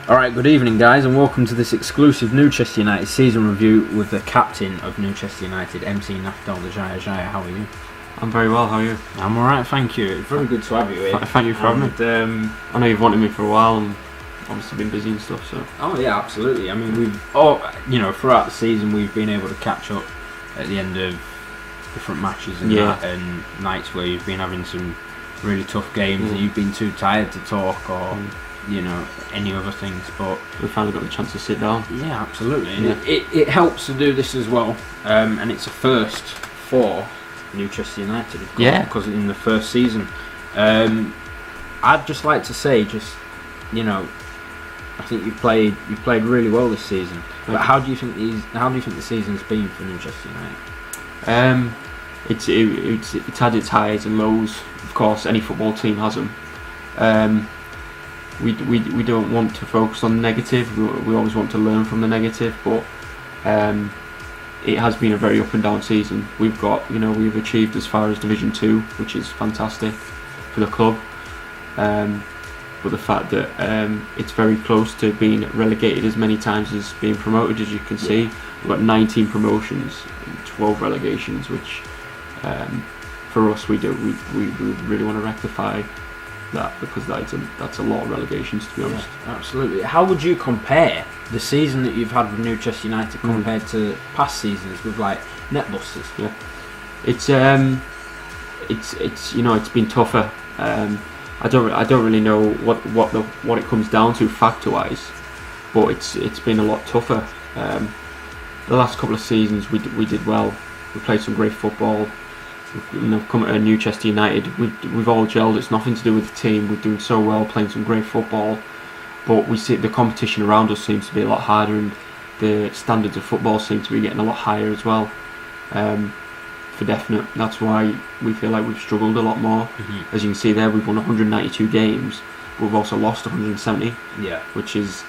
Alright, good evening guys, and welcome to this exclusive Newchester United season review with the captain of Newchester United, MC Nafdeljiajia. How are you? I'm very well, how are you? I'm alright, thank you. It's very good to have you here. Thank you for having me. I know you've wanted me for a while and obviously been busy and stuff, so... Oh yeah, absolutely. I mean, throughout the season we've been able to catch up at the end of different matches and and nights where you've been having some really tough games and you've been too tired to talk or... any other things, but we finally got the chance to sit down. Yeah, absolutely. And it helps to do this as well, and it's a first for Newchester United, of course, because in the first season. I'd just like to say, I think you've played really well this season. But how do you think the season's been for Newchester United? It's had its highs and lows. Of course, any football team has them. We don't want to focus on the negative. We always want to learn from the negative, but it has been a very up and down season. We've achieved as far as Division 2, which is fantastic for the club. But the fact that it's very close to being relegated as many times as being promoted, as you can see, we've got 19 promotions and 12 relegations, which for us we really want to rectify that, because that's a lot of relegations, to be honest. Absolutely. How would you compare the season that you've had with Newchester United compared to past seasons with like Netbusters? Yeah, it's been tougher. I don't really know what it comes down to factor-wise, but it's been a lot tougher. The last couple of seasons we did well. We played some great football. Come to Newchester United, we've all gelled. It's nothing to do with the team. We're doing so well, playing some great football, but we see the competition around us seems to be a lot harder, and the standards of football seem to be getting a lot higher as well. For definite, that's why we feel like we've struggled a lot more. As you can see there, we've won 192 games, but we've also lost 170. Yeah, which is,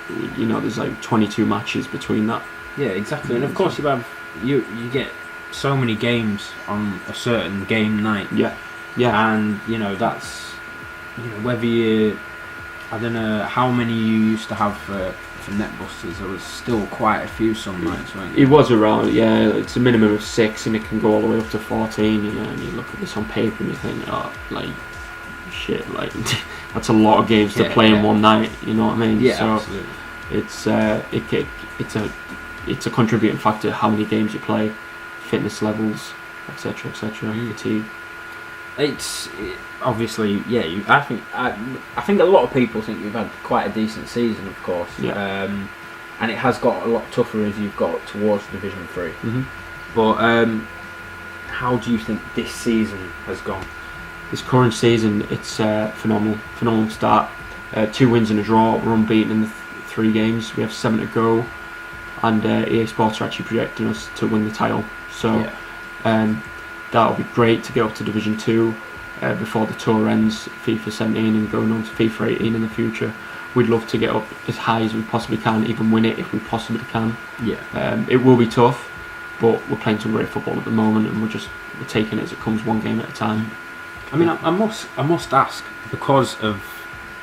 there's like 22 matches between that. Yeah, exactly. And of course you get so many games on a certain game night. Yeah. And that's whether I don't know how many you used to have for Netbusters. There was still quite a few some nights, weren't there? It was around, it's a minimum of 6 and it can go all the way up to 14, and you look at this on paper and you think, shit, that's a lot of games to play in one night, you know what I mean? Yeah, so absolutely. It's a contributing factor how many games you play, fitness levels, etc. fatigue. It's obviously, I think a lot of people think you've had quite a decent season, of course. And it has got a lot tougher as you've got towards Division 3. But how do you think this season has gone? This current season, it's phenomenal start. 2 wins and a draw. We're unbeaten in the 3 games. We have 7 to go, and EA Sports are actually projecting us to win the title. So that'll be great to get up to Division 2 before the tour ends, FIFA 17, and going on to FIFA 18 in the future. We'd love to get up as high as we possibly can, even win it if we possibly can. It will be tough, but we're playing some great football at the moment, and we're taking it as it comes, one game at a time. I mean, I must ask, because of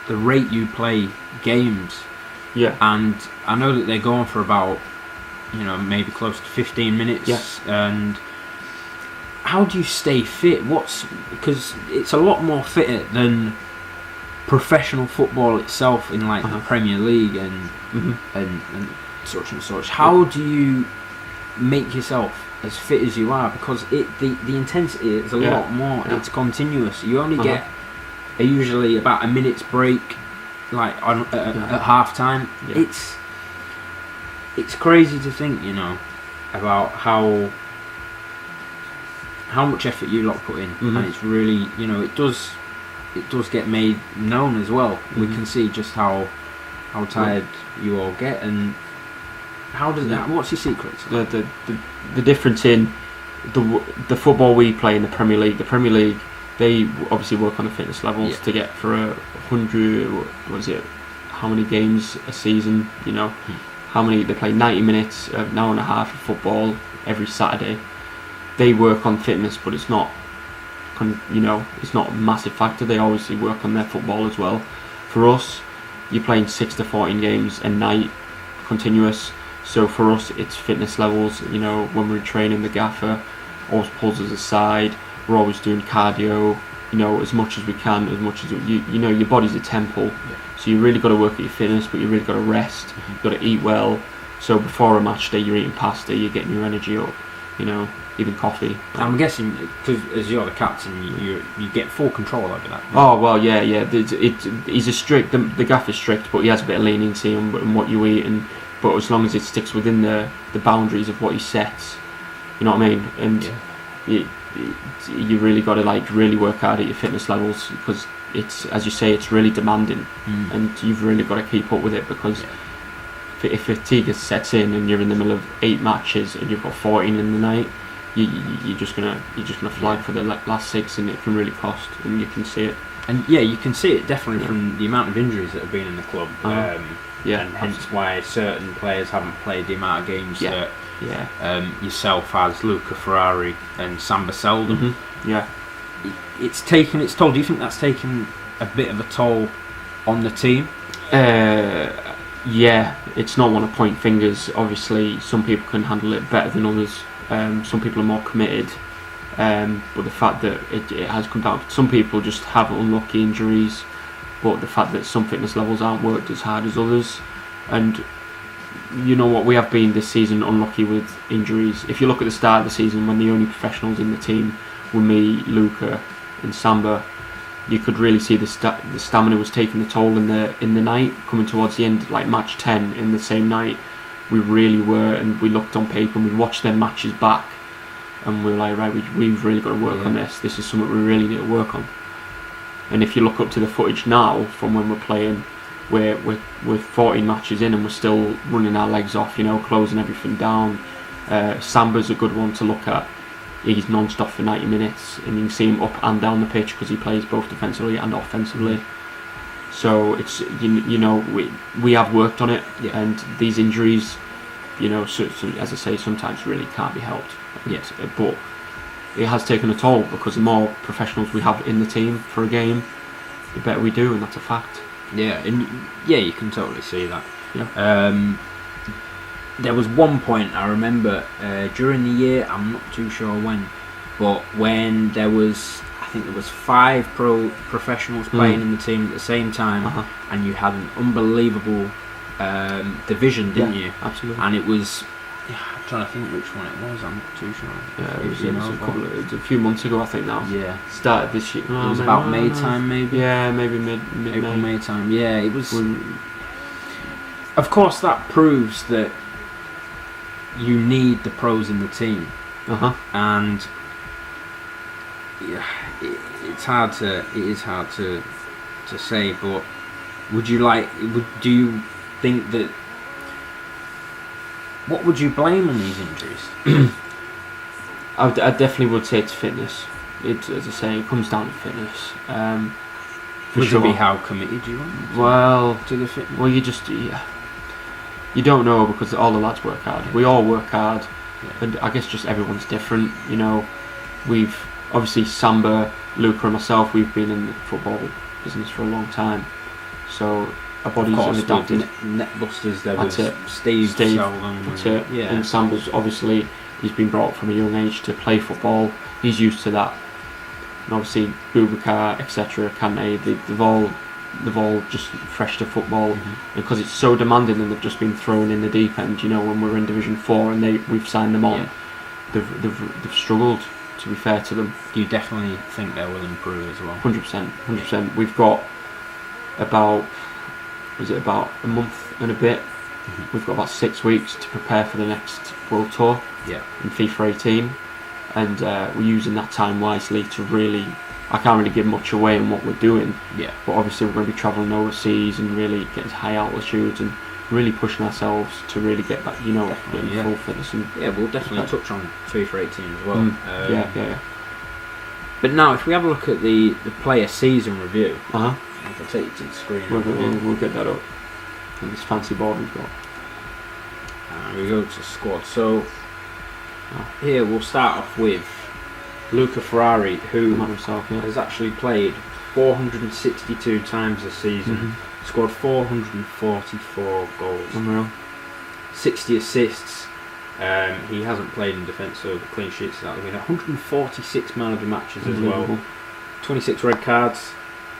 the rate you play games, and I know that they're going for about maybe close to 15 minutes, and how do you stay fit? Because it's a lot more fitter than professional football itself in the Premier League and such and such. How do you make yourself as fit as you are? Because the intensity is a lot more. It's continuous. You only get usually about a minute's break, at half time. It's crazy to think, about how much effort you lot put in, and it's really, it does get made known as well. We can see just how tired you all get, and how does that? What's your secrets? The difference in the football we play in the Premier League. The Premier League, they obviously work on the fitness levels to get for 100. What is it? How many games a season? How many they play? 90 minutes, an hour and a half of football every Saturday. They work on fitness, but it's not it's not a massive factor. They obviously work on their football as well. For us, you're playing 6 to 14 games a night, continuous. So for us, it's fitness levels. You know, when we're training, the gaffer always pulls us aside. We're always doing cardio. You know, as much as we can, as much as you know, your body's a temple. Yeah. So you really got to work at your fitness, but you really got to rest. You've got to eat well. So before a match day, you're eating pasta, you're getting your energy up. You know, even coffee. I'm guessing because as you're the captain, you get full control over that. Oh well, yeah. He's a strict. The gaffer's strict, but he has a bit of leniency on what you eat, but as long as it sticks within the boundaries of what he sets, you know what I mean. And you really got to like really work hard at your fitness levels, because it's, as you say, it's really demanding, and you've really got to keep up with it, because if fatigue sets in and you're in the middle of 8 matches and you've got 14 in the night, you're just gonna flag for the last 6, and it can really cost, and you can see it. And you can see it definitely from the amount of injuries that have been in the club, and hence why certain players haven't played the amount of games that yourself as Luca Ferrari and Samba Seldom. It's taken its toll. Do you think that's taken a bit of a toll on the team? It's not want to point fingers. Obviously, some people can handle it better than others. Some people are more committed. But the fact that it has come down, some people just have unlucky injuries. But the fact that some fitness levels aren't worked as hard as others, and you know what, we have been this season unlucky with injuries. If you look at the start of the season, when the only professionals in the team were me, Luca, and Samba, you could really see the stamina was taking the toll in the night. Coming towards the end, like match 10 in the same night, we really were, and we looked on paper and we watched their matches back, and we were like, right, we've really got to work on this. This is something we really need to work on. And if you look up to the footage now from when we're playing, we're 14 matches in and we're still running our legs off, you know, closing everything down. Samba's a good one to look at. He's non-stop for 90 minutes, and you can see him up and down the pitch because he plays both defensively and offensively. So it's you know, we have worked on it, and these injuries, you know, so as I say, sometimes really can't be helped. But it has taken a toll, because the more professionals we have in the team for a game, the better we do, and that's a fact. You can totally see that. There was one point I remember during the year, I'm not too sure when, but when there was, I think there was 5 professionals playing in the team at the same time, and you had an unbelievable division, didn't you? Absolutely. And it was, I'm trying to think which one it was. I'm not too sure. It was a few months ago, I think now. Started this year. It was about May time, maybe. Yeah, maybe mid April, May time. Yeah, it was. Of course, that proves that you need the pros in the team, and it's hard to. It is hard to say, but do you think that? What would you blame on these injuries? I definitely would say it's fitness. As I say, it comes down to fitness. Would it be how committed you are to the fitness? Well, you don't know, because all the lads work hard. We all work hard, and I guess just everyone's different. You know, we've obviously Samba, Luca, and myself. We've been in the football business for a long time, so our bodies have adapted. Netbusters, there was Steve Seldom. And Samba's obviously, he's been brought up from a young age to play football. He's used to that. And obviously Boubacar, etc., Kante, they've all just fresh to football, because it's so demanding, and they've just been thrown in the deep end. You know, when we're in Division 4 and we've signed them on, they've struggled. To be fair to them, do you definitely think they will improve as well? 100%. We've got about a month and a bit. We've got about 6 weeks to prepare for the next World Tour in FIFA 18, and we're using that time wisely to really. I can't really give much away on what we're doing, but obviously we're going to be travelling overseas and really get to high altitudes and really pushing ourselves to really get back, you know, getting full fitness. And we'll definitely touch on FIFA 18 as well. But now, if we have a look at the player season review, I'll take you to the screen. We'll get that up. And this fancy board we've got. We go to squad. So here we'll start off with Luca Ferrari, who has actually played 462 times this season, Scored 444 goals. Unreal. 60 assists. He hasn't played in defence, so the clean sheets out of the winner. 146 man of the matches as well. 26 red cards.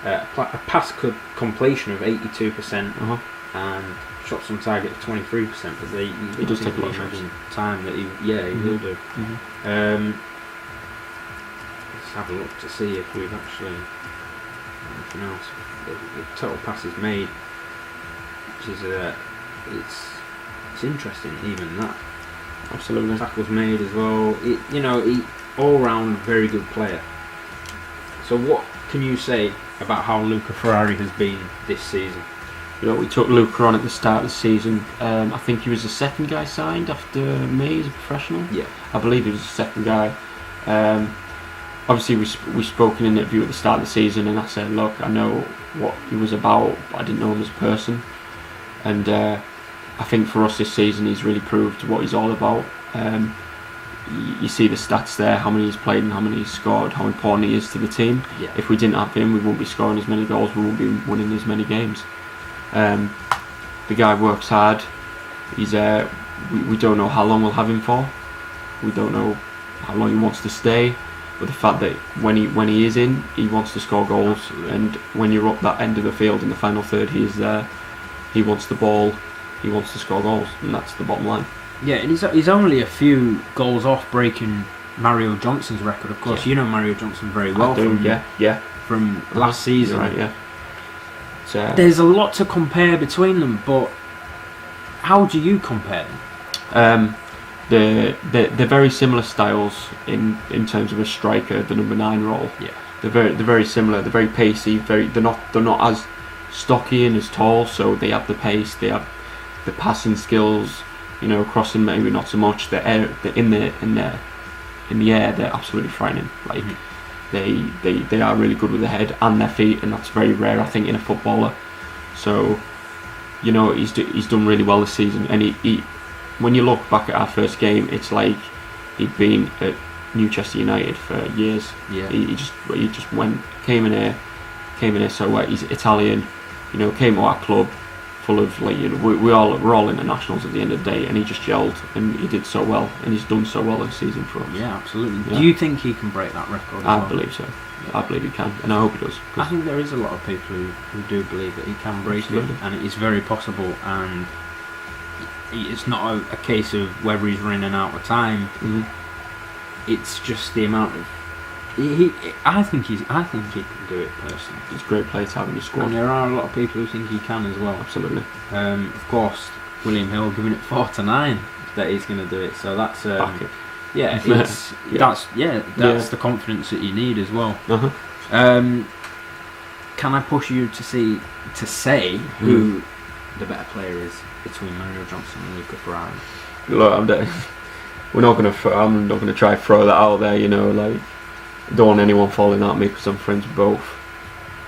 A pass completion of 82%, and shots on target of 23%. But he does take a lot of shots. Time that he will do. Let's have a look to see if we've actually anything else. The total passes made, which is it's interesting. Even that. Absolutely. Tackles made as well. He all round very good player. So what can you say about how Luca Ferrari has been this season? We took Luca on at the start of the season. I think he was the second guy signed after May as a professional. Yeah, I believe he was the second guy. Obviously, we spoke in an interview at the start of the season, and I said, look, I know what he was about, but I didn't know him as a person. And I think for us this season, he's really proved what he's all about. You see the stats there, how many he's played and how many he's scored, how important he is to the team. Yeah. If we didn't have him, we wouldn't be scoring as many goals, we wouldn't be winning as many games. The guy works hard. He's we don't know how long we'll have him for. We don't know how long he wants to stay. But the fact that when he is in, he wants to score goals. Absolutely. And when you're up that end of the field in the final third, he is there. He wants the ball. He wants to score goals, and that's the bottom line. Yeah, and he's only a few goals off breaking Mario Johnson's record. Of course, you know Mario Johnson very well. From last season. Right, yeah. So, there's a lot to compare between them, but how do you compare them? They're very similar styles in terms of a striker, the number 9 role. Yeah, they're very similar. They're very pacey. They're not as stocky and as tall, so they have the pace. They have the passing skills. Crossing maybe not so much. They're in the air. They're absolutely frightening. Like they are really good with their head and their feet, and that's very rare, I think, in a footballer. So, he's done really well this season. And he when you look back at our first game, it's like he'd been at Newchester United for years. Yeah. He just came in here so well. He's Italian. Came to our club. Full of we're all internationals at the end of the day, and he just gelled and he did so well, and he's done so well this season for us. Yeah, absolutely. Yeah. Do you think he can break that record? I believe so. Yeah. I believe he can, and I hope he does. I think there is a lot of people who do believe that he can break Absolutely. it, and it is very possible. And it's not a case of whether he's running out of time. Mm-hmm. It's just the amount of. I think he can do it personally. He's a great player to have in your squad. And there are a lot of people who think he can as well. Absolutely. Of course, William Hill giving it 4-9 that he's going to do it. So that's yeah, it's that's the confidence that you need as well. Uh-huh. Can I push you to say who the better player is between Mario Johnson and Luca Ferrari? Look, I'm not going to try to throw that out there. I don't want anyone falling at me because I'm friends with both.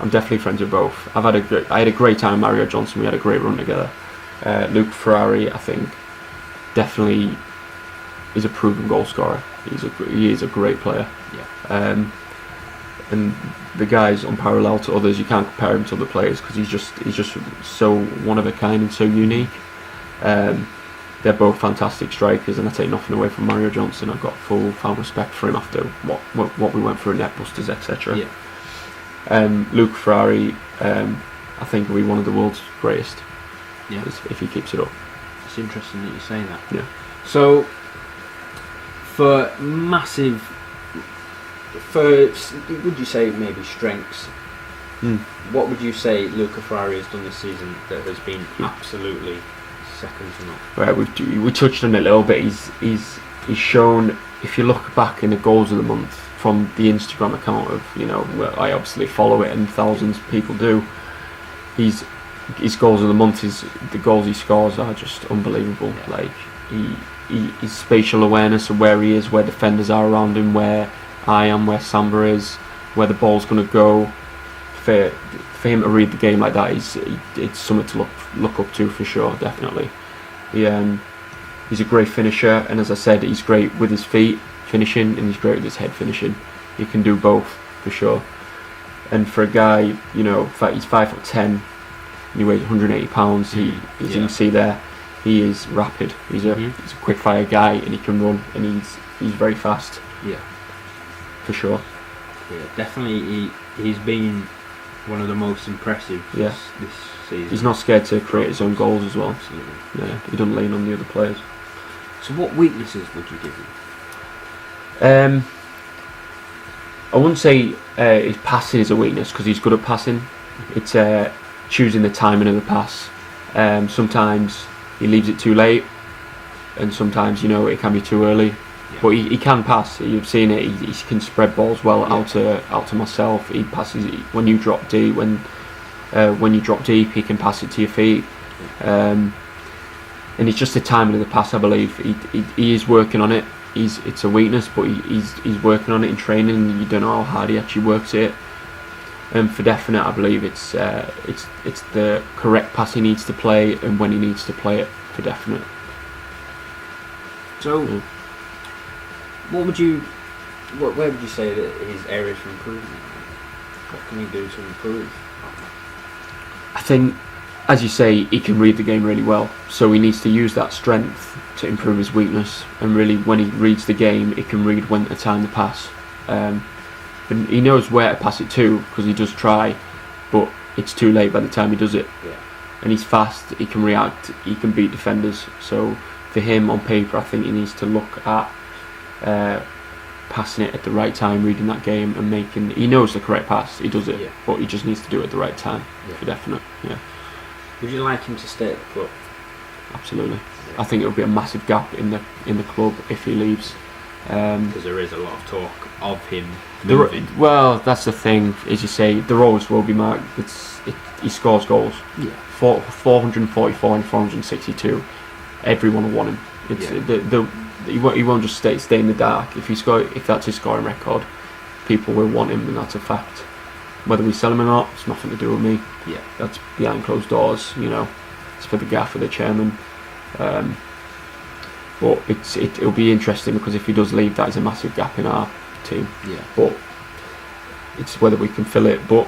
I'm definitely friends with both. I had a great time with Mario Johnson. We had a great run together. Luca Ferrari, I think, definitely is a proven goal scorer. He is a great player. Yeah. And the guy's unparalleled to others. You can't compare him to other players because he's just so one of a kind and so unique. They're both fantastic strikers, and I take nothing away from Mario Johnson. I've got full respect for him after what we went through at Netbusters, etc. Yeah. Luca Ferrari, I think will be one of the world's greatest. Yeah. If he keeps it up. It's interesting that you say that. Yeah. So, would you say maybe strengths? What would you say Luca Ferrari has done this season that has been absolutely second to none? Right, we touched on it a little bit. He's shown, if you look back in the goals of the month from the Instagram account of where I obviously follow it and thousands of people do. His goals of the month the goals he scores are just unbelievable. Yeah. Like his spatial awareness of where he is, where defenders are around him, where I am, where Samba is, where the ball's going to go. For him to read the game like that, it's something to look up to for sure, definitely. He's a great finisher, and as I said, he's great with his feet finishing, and he's great with his head finishing. He can do both for sure. And for a guy, he's 5'10", and he weighs 180 pounds. As you can see there, he is rapid. He's a quick fire guy, and he can run, and he's very fast. Yeah, for sure. Yeah, definitely. He's been one of the most impressive this season. He's not scared to create his own goals as well. Absolutely. Yeah, he doesn't lean on the other players. So what weaknesses would you give him? I wouldn't say his passing is a weakness, because he's good at passing. It's choosing the timing of the pass. Sometimes he leaves it too late, and sometimes it can be too early. Yeah. But he can pass. You've seen it. He can spread balls well out to myself. He passes when you drop deep. When you drop deep, he can pass it to your feet. And it's just the timing of the pass. I believe he is working on it. It's a weakness, but he's working on it in training. And you don't know how hard he actually works it. And for definite, I believe it's the correct pass he needs to play and when he needs to play it, for definite. So, where would you say that his areas for improvement? What can he do to improve? I think, as you say, he can read the game really well. So he needs to use that strength to improve his weakness. And really, when he reads the game, he can read when to time the pass. And he knows where to pass it to, because he does try, but it's too late by the time he does it. Yeah. And he's fast, he can react, he can beat defenders. So for him, on paper, I think he needs to look at passing it at the right time, reading that game, and making. He knows the correct pass, he does it, but he just needs to do it at the right time, for definite. Yeah. Would you like him to stay at the club? Absolutely. Yeah. I think it would be a massive gap in the club if he leaves. Because there is a lot of talk of him moving. Well, that's the thing, as you say, the roles will be marked. He scores goals. Yeah. 444 and 462. Everyone will want him. He won't just stay in the dark. If that's his scoring record, people will want him, and that's a fact. Whether we sell him or not, it's nothing to do with me. Yeah. That's behind closed doors. It's for the gaffer, the chairman. But it'll be interesting, because if he does leave, that is a massive gap in our team. Yeah. But it's whether we can fill it. But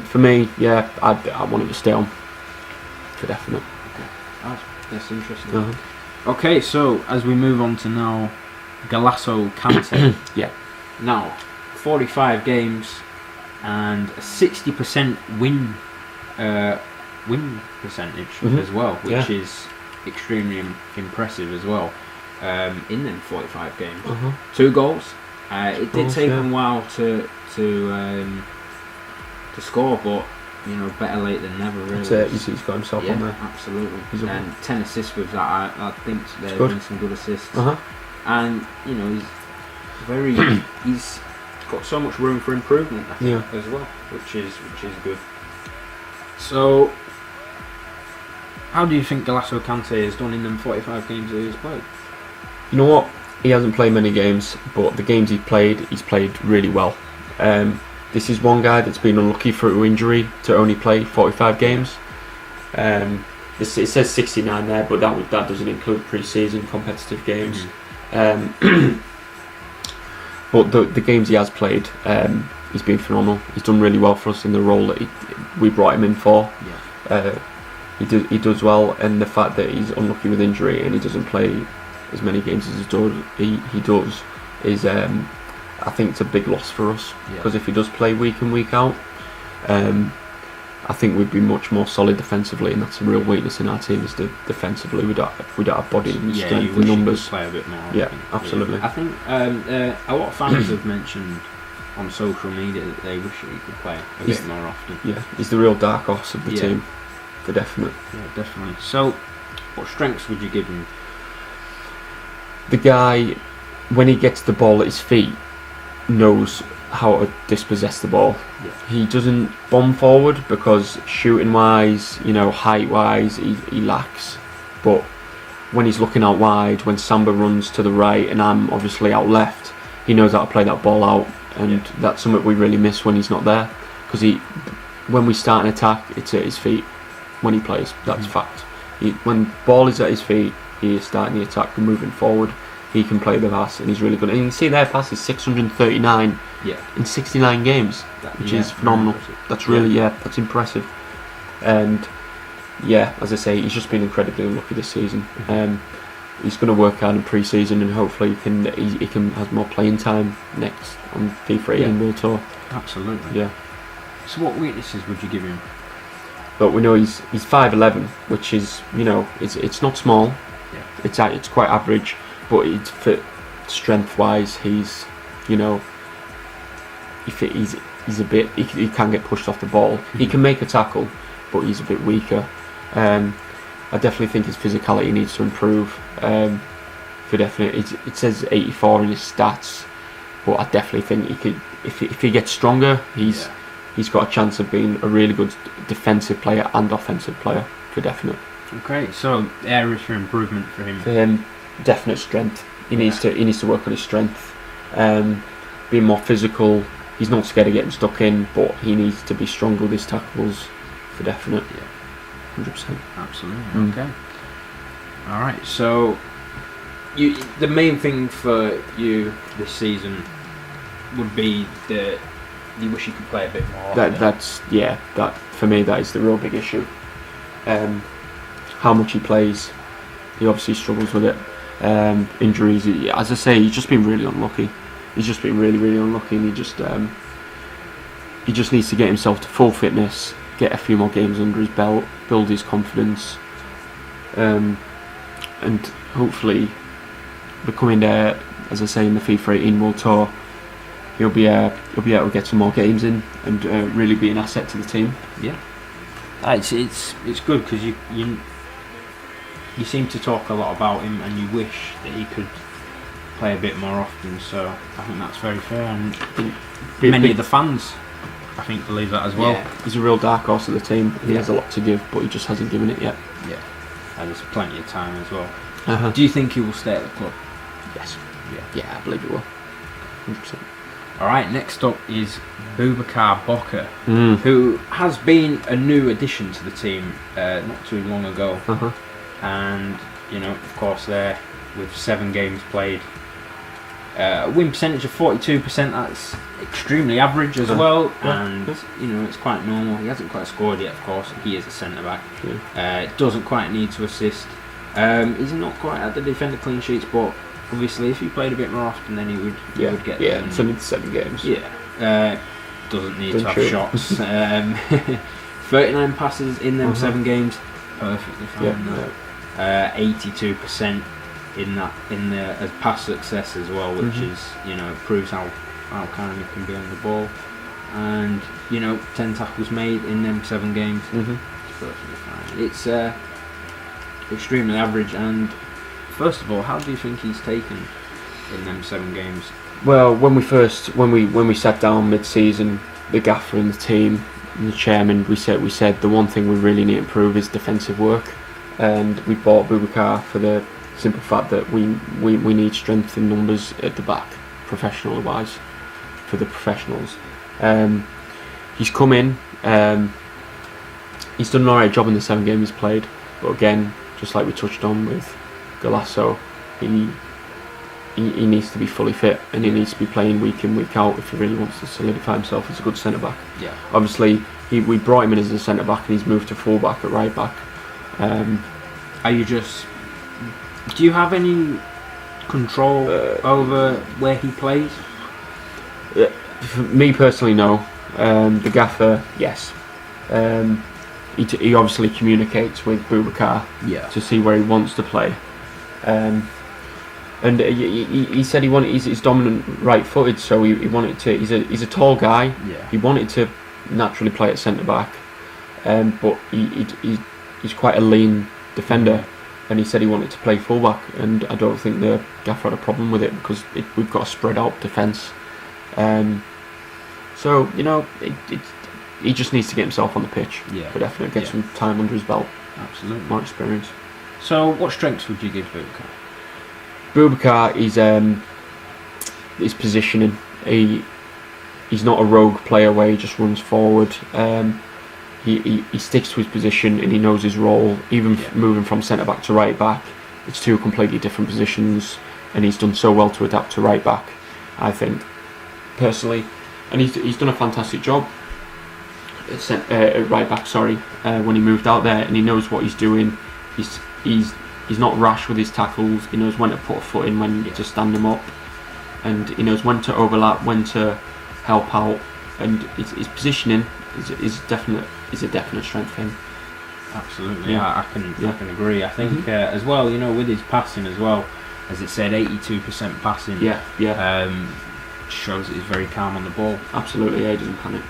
for me, I want him to stay on, for definite. Okay. That's interesting. Okay, so as we move on to now, Golasso Kante. Yeah. Now, 45 games and a 60% win percentage as well, which is extremely impressive as well. In them 45 games, 2 goals. It did take him a while to score, but better late than never. Really, he's got himself on there. Absolutely, and 10 assists with that. I think there's been some good assists, and he's got so much room for improvement, I think, as well, which is good. So, how do you think Golasso Kante has done in them 45 games that he's played? You know what? He hasn't played many games, but the games he's played really well. This is one guy that's been unlucky through injury to only play 45 games. It says 69 there, but that doesn't include pre-season competitive games. But the games he has played, he's been phenomenal. He's done really well for us in the role that we brought him in for. He does well, and the fact that he's unlucky with injury and he doesn't play as many games as he does is, I think it's a big loss for us, because if he does play week in, week out, I think we'd be much more solid defensively, and that's a real weakness in our team, is defensively we don't have body and strength and numbers. Play a bit more. Yeah, absolutely. I think a lot of fans have mentioned on social media that they wish he could play a bit more often. Yeah, he's the real dark horse of the team, for definite. Yeah, definitely. So, what strengths would you give him? The guy, when he gets the ball at his feet, knows how to dispossess the ball. He doesn't bomb forward, because shooting wise, height wise, he lacks. But when he's looking out wide, when Samba runs to the right and I'm obviously out left, he knows how to play that ball out, and that's something we really miss when he's not there. Because when we start an attack, it's at his feet when he plays. That's fact. When ball is at his feet, he is starting the attack and moving forward. He can play the pass, and he's really good. And you can see their pass is 639 in 69 games, which is phenomenal. That's really, that's impressive. And yeah, as I say, he's just been incredibly unlucky this season. He's going to work hard in pre-season, and hopefully he can have more playing time next on FIFA 18 World Tour. Absolutely. Yeah. So what weaknesses would you give him? But we know he's 5'11", which is, you know, it's not small. Yeah. It's quite average, but it's for strength-wise, he's, you know, he's a bit. He can get pushed off the ball. He can make a tackle, but he's a bit weaker. I definitely think his physicality needs to improve. For definite, it says 84 in his stats, but I definitely think he could. If he gets stronger, he's got a chance of being a really good defensive player and offensive player for definite. Okay, so areas for improvement for him. For him, definite strength. He needs to work on his strength. Being more physical. He's not scared of getting stuck in, but he needs to be stronger with his tackles for definite. Yeah, 100%. Absolutely. Okay. All right. So, the main thing for you this season would be that you wish you could play a bit more. That for me, that is the real big issue. How much he plays, he obviously struggles with it. Injuries, as I say, he's just been really unlucky. He's just been really, really unlucky, and he just needs to get himself to full fitness, get a few more games under his belt, build his confidence, and hopefully becoming there, as I say, in the FIFA 18 World Tour, he'll be able to get some more games in and really be an asset to the team. Yeah, it's good because you seem to talk a lot about him, and you wish that he could play a bit more often. So I think that's very fair, and many of the fans, I think, believe that as well. Yeah, he's a real dark horse of the team. He has a lot to give, but he just hasn't given it yet. Yeah, and there's plenty of time as well. Do you think he will stay at the club? Yes. Yeah, I believe he will. 100%. Alright, next up is Boubacar Boka, who has been a new addition to the team not too long ago. And, you know, of course, there with 7 games played, win percentage of 42%, that's extremely average as well, and you know, it's quite normal. He hasn't quite scored yet, of course. He is a centre back. Doesn't quite need to assist. He's not quite at the defender clean sheets, but obviously if he played a bit more often, then he would get them. It's only 7 games. Doesn't need to have shots. 39 passes in them 7 games, perfectly fine. 82% in the as pass success as well, which is, you know, it proves how kind he can be on the ball. And, you know, 10 tackles made in them 7 games. It's perfectly fine. It's extremely average. And first of all, how do you think he's taken in them 7 games? Well, when we sat down mid-season, the gaffer and the team and the chairman, we said the one thing we really need to improve is defensive work. And we bought Boubacar for the simple fact that we need strength in numbers at the back, professional wise, for the professionals. He's come in, he's done an alright job in the 7 games he's played, but again, just like we touched on with Golasso, he needs to be fully fit, and he needs to be playing week in, week out if he really wants to solidify himself as a good centre back. Obviously we brought him in as a centre back, and he's moved to full back at right back. Do you have any control over where he plays? Me personally, no. The gaffer, yes. He obviously communicates with Boubacar to see where he wants to play. And he said he's dominant right-footed, so he wanted to. He's a tall guy. He wanted to naturally play at centre back, but he's quite a lean defender, and he said he wanted to play fullback, and I don't think the gaffer had a problem with it because we've got a spread out defence. So, you know, he just needs to get himself on the pitch for definite, get some time under his belt. Absolutely. More experience. So what strengths would you give Boubacar? Boubacar is his positioning. He's not a rogue player where he just runs forward. He sticks to his position and he knows his role. Even moving from centre back to right back, it's 2 completely different positions, and he's done so well to adapt to right back, I think, personally. And he's done a fantastic job. right back. Sorry, when he moved out there, and he knows what he's doing. He's not rash with his tackles. He knows when to put a foot in, when to stand them up, and he knows when to overlap, when to help out, and his positioning is a definite strength for him. Absolutely, I can agree. I think as well, with his passing as well, as it said, 82% passing. Shows that he's very calm on the ball. Absolutely, he doesn't panic.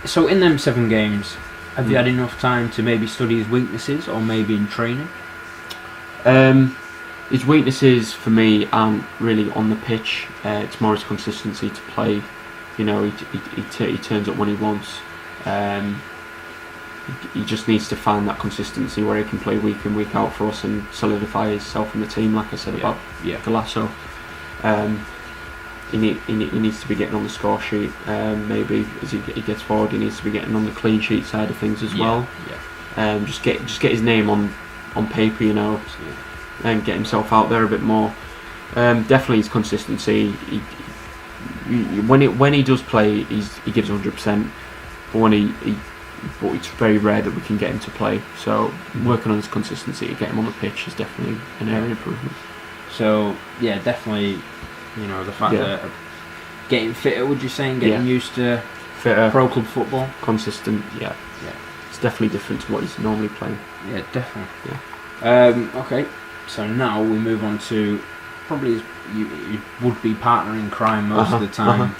So in them 7 games, have you had enough time to maybe study his weaknesses, or maybe in training? His weaknesses for me aren't really on the pitch. It's more his consistency to play. He turns up when he wants. He just needs to find that consistency where he can play week in, week out for us and solidify himself in the team, like I said about Golasso. He needs to be getting on the score sheet. Maybe as he gets forward, he needs to be getting on the clean sheet side of things as well. Just get his name on paper, and get himself out there a bit more. Definitely his consistency. When he does play, he gives 100%. But but it's very rare that we can get him to play. So working on his consistency to get him on the pitch is definitely an area of improvement. So definitely, the fact that getting fitter, would you say, and getting used to fitter, pro club football, consistent. It's definitely different to what he's normally playing. Yeah, definitely. Okay, so now we move on to probably his would-be partner in crime most of the time.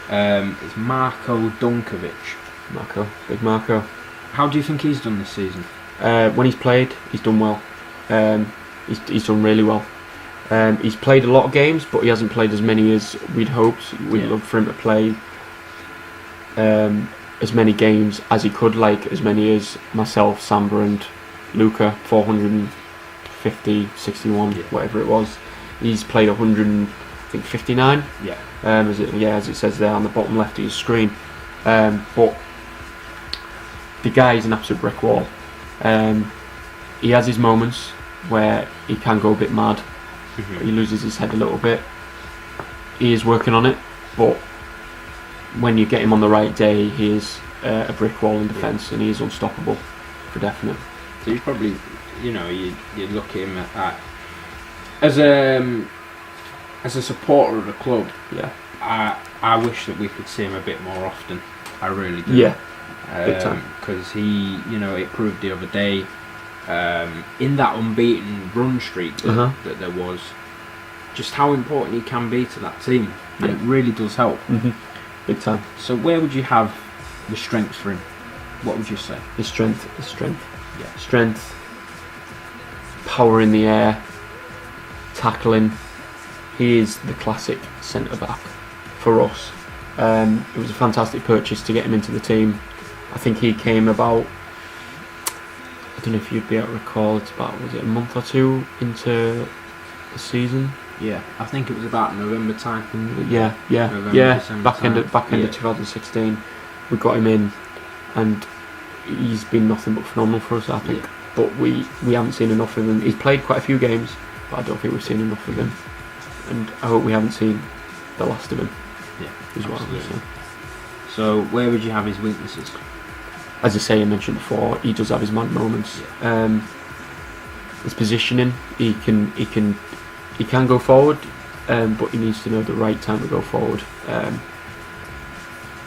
It's Marko Dunkovic. Big Marko. How do you think he's done this season? When he's played, he's done well. He's done really well. He's played a lot of games, but he hasn't played as many as we'd hoped. We'd love for him to play as many games as he could, like as many as myself, Samba and Luca, 450, 61, whatever it was. He's played 159. As it says there on the bottom left of your screen. But the guy is an absolute brick wall. He has his moments where he can go a bit mad. He loses his head a little bit. He is working on it, but when you get him on the right day, he is a brick wall in defence, and he is unstoppable for definite. So he's probably, you look at him at as a supporter of the club. I wish that we could see him a bit more often. I really do. Big time. Because he, it proved the other day in that unbeaten run streak that there was, just how important he can be to that team, and it really does help. Big time. So where would you have the strengths for him? What would you say? His strength. Strength, power in the air, tackling. He is the classic centre back for us. It was a fantastic purchase to get him into the team. I think he came about, I don't know if you'd be able to recall, it's about, was it a month or two into the season? Yeah, I think it was about November time. November, back end of 2016. We got him in, and he's been nothing but phenomenal for us, I think. Yeah. But we haven't seen enough of him. He's played quite a few games, but I don't think we've seen enough of him. And I hope we haven't seen the last of him. Yeah, as well. So where would you have his weaknesses? As I mentioned before, he does have his mad moments. His positioning, he can go forward, but he needs to know the right time to go forward.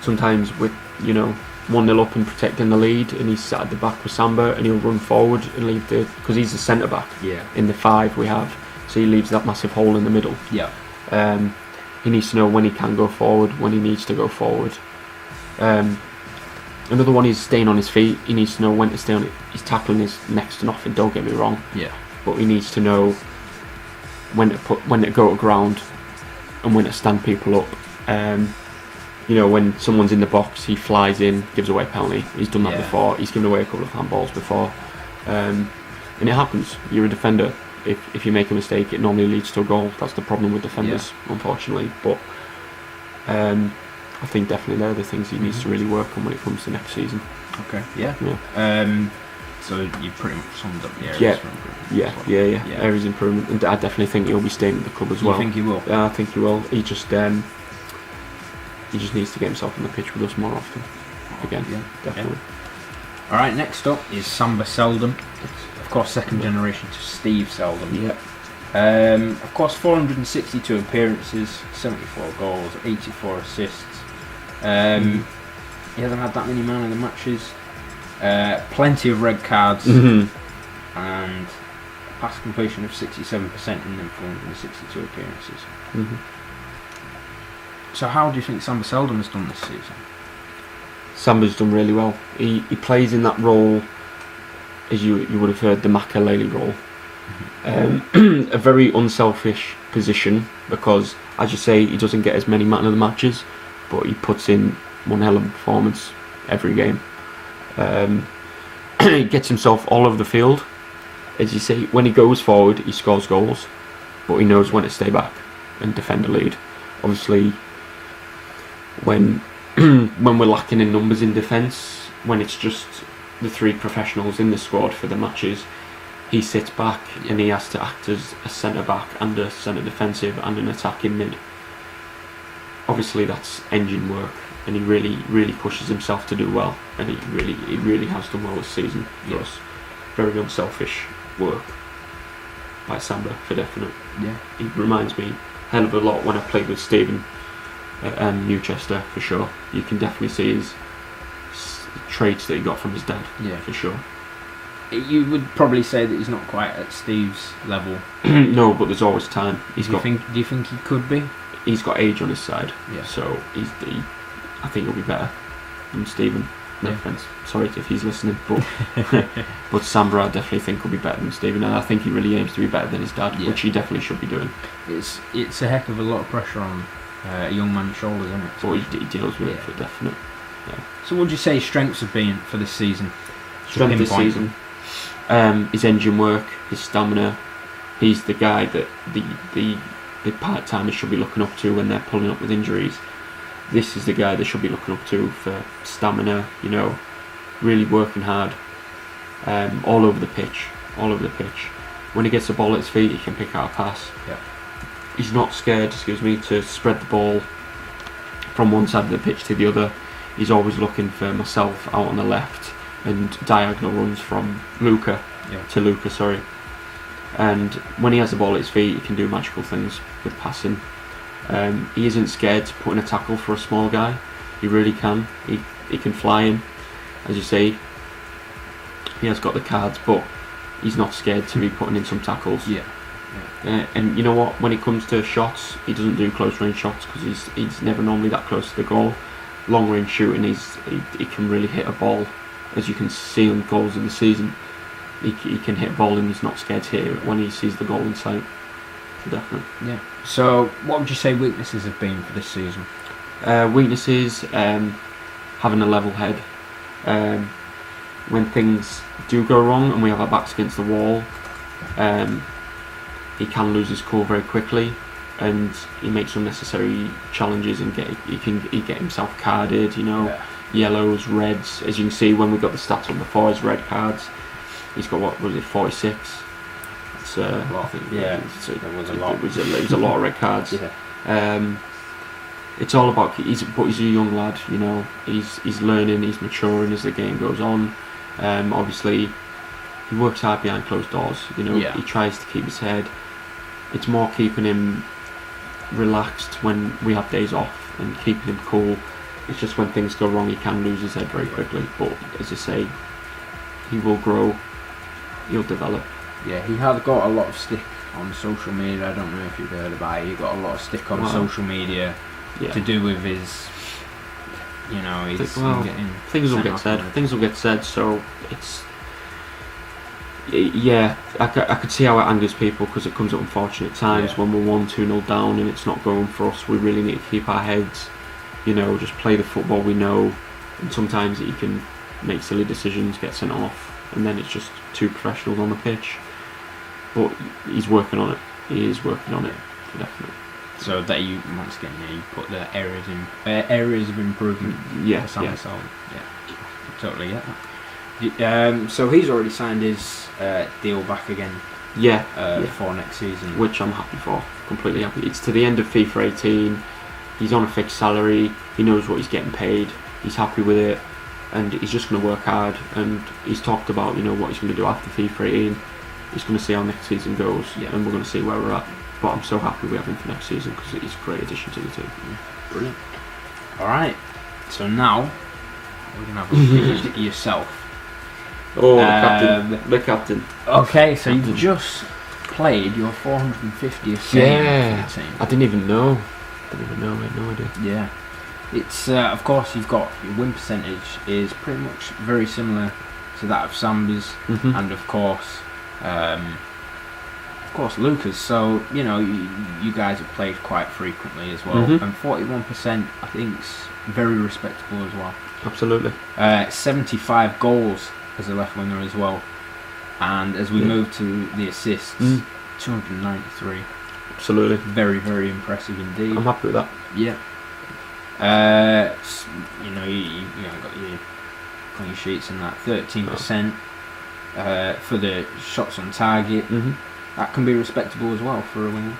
Sometimes with 1-0 up and protecting the lead, and he's sat at the back with Samba, and he'll run forward and leave because he's the centre back in the 5 we have, so he leaves that massive hole in the middle. He needs to know when he can go forward, when he needs to go forward. Another one is staying on his feet. He needs to know when to stay on it. His tackling is next to nothing, don't get me wrong. But he needs to know when to go to ground and when to stand people up. When someone's in the box, he flies in, gives away a penalty. He's done that before. He's given away a couple of handballs before. And it happens. You're a defender. If you make a mistake, it normally leads to a goal. That's the problem with defenders, unfortunately. But I think definitely they're the things he needs to really work on when it comes to next season. Okay. So you pretty much summed up the areas for improvement. Areas improvement, and I definitely think he'll be staying at the club as well. You think he will? Yeah, I think he will. He just needs to get himself on the pitch with us more often. again. Yeah, definitely. Yeah. Alright, next up is Samba Seldom. Of course, second generation to Steve Seldom. Yeah. Of course, 462 appearances, 74 goals, 84 assists. He hasn't had that many man of the matches. Plenty of red cards. And pass completion of 67% in them 462 appearances. So how do you think Samba Seldom has done this season? Samba's done really well. He plays in that role, as you would have heard, the Makaleli role. A very unselfish position because, as you say, he doesn't get as many man of the matches, but he puts in one hell of a performance every game. He gets himself all over the field. As you say, when he goes forward, he scores goals, but he knows when to stay back and defend the lead. Obviously, when we're lacking in numbers in defence, when it's just the three professionals in the squad for the matches, he sits back and he has to act as a centre back and a centre defensive and an attacking mid. Obviously, that's engine work, and he really pushes himself to do well, and he really has done well this season for us. Very unselfish work by Samba, for definite. Yeah, he reminds me a hell of a lot when I played with Stephen at Newchester, for sure. You can definitely see his traits that he got from his dad. Yeah, for sure. You would probably say that he's not quite at Steve's level. No, but there's always time. Do you think he could be? He's got age on his side, yeah. So I think he'll be better than Stephen. No offence, sorry if he's listening, but Samba I definitely think will be better than Stephen, and I think he really aims to be better than his dad, which he definitely should be doing. It's a heck of a lot of pressure on a young man's shoulders, isn't it? But he deals with it for definite. Yeah. So what would you say strengths have been for this season? Strength this season, his engine work, his stamina. He's the guy that the part-timers should be looking up to when they're pulling up with injuries. This is the guy they should be looking up to for stamina, really working hard, all over the pitch. When he gets the ball at his feet, he can pick out a pass. Yeah. He's not scared, to spread the ball from one side of the pitch to the other. He's always looking for myself out on the left and diagonal runs from Luca to Luca, sorry. And when he has the ball at his feet, he can do magical things with passing. He isn't scared to put in a tackle for a small guy. He really can. He can fly in, as you say. He has got the cards, but he's not scared to be putting in some tackles. Yeah. And you know what? When it comes to shots, he doesn't do close range shots because he's never normally that close to the goal. Long range shooting, he can really hit a ball, as you can see on goals in the season. He can hit a ball and he's not scared to hit it when he sees the goal in sight. Definitely. Yeah. So, what would you say weaknesses have been for this season? Weaknesses, having a level head. When things do go wrong and we have our backs against the wall, he can lose his cool very quickly, and he makes unnecessary challenges and he get himself carded. Yellows, reds. As you can see, when we got the stats on before, his red cards. He's got 46. It's a lot. There was a lot. It was a lot of red cards. Yeah. It's all about. He's a young lad. He's learning. He's maturing as the game goes on. Obviously, he works hard behind closed doors. He tries to keep his head. It's more keeping him relaxed when we have days off and keeping him cool. It's just when things go wrong, he can lose his head very quickly. But as I say, he will grow. He'll develop. Yeah, he had got a lot of stick on social media. I don't know if you've heard about it. He got a lot of stick on social media to do with his, things will get said. Things will get said. So it's, I could see how it angers people because it comes at unfortunate times when we're 1-2-0 down and it's not going for us. We really need to keep our heads, just play the football we know. And sometimes he can make silly decisions, get sent off. And then it's just two professionals on the pitch. But he's working on it. He is working on it, definitely. So that you put the areas of improvement. Yes. Yeah, totally get that. So he's already signed his deal back again. For next season, which I'm happy for. Completely happy. It's to the end of FIFA 18. He's on a fixed salary. He knows what he's getting paid. He's happy with it. and he's just going to work hard. And he's talked about what he's going to do after FIFA 18. He's going to see how next season goes, and we're going to see where we're at. But I'm so happy we have him for next season because he's a great addition to the team. Brilliant. All right, so now we're going to have a look at yourself. Oh, the captain. Okay, so you've just played your 450th game for the team. I didn't even know. I had no idea. Yeah. It's of course you've got your win percentage is pretty much very similar to that of Samba's, and of course Luca's. So you guys have played quite frequently as well, and 41% I think is very respectable as well. Absolutely. 75 goals as a left winger as well, and as we move to the assists, 293. Absolutely. Very, very impressive indeed. I'm happy with that. Yeah. You got your clean sheets and that 13% for the shots on target. That can be respectable as well for a winger.